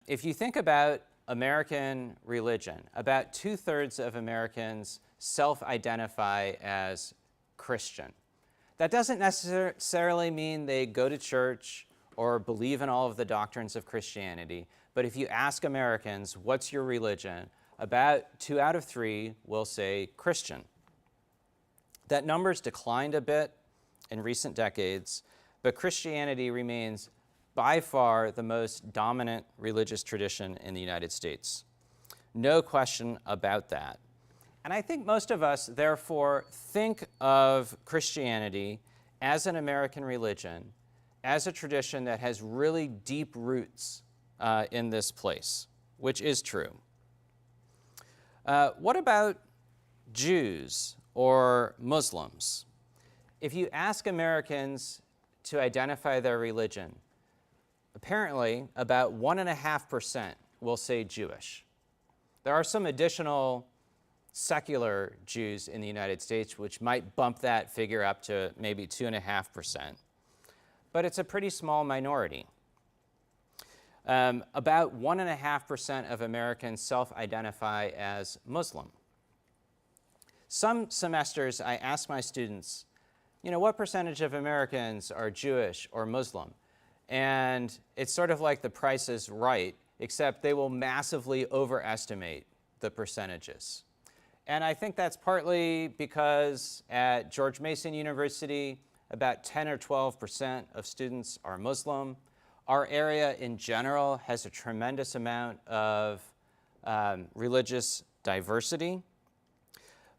if you think about American religion, about 2/3 of Americans self-identify as Christian. That doesn't necessarily mean they go to church or believe in all of the doctrines of Christianity, but if you ask Americans, what's your religion? About 2 out of 3 will say Christian. That number's declined a bit in recent decades, but Christianity remains by far the most dominant religious tradition in the United States. No question about that. And I think most of us, therefore, think of Christianity as an American religion, as a tradition that has really deep roots in this place, which is true. What about Jews or Muslims? If you ask Americans to identify their religion, apparently about 1.5% will say Jewish. There are some additional secular Jews in the United States, which might bump that figure up to maybe 2.5%. But it's a pretty small minority. About 1.5% of Americans self-identify as Muslim. Some semesters I ask my students, what percentage of Americans are Jewish or Muslim? And it's sort of like The Price is Right, except they will massively overestimate the percentages. And I think that's partly because at George Mason University, about 10 or 12% of students are Muslim. Our area in general has a tremendous amount of religious diversity.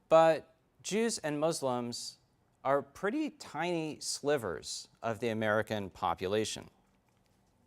But Jews and Muslims are pretty tiny slivers of the American population.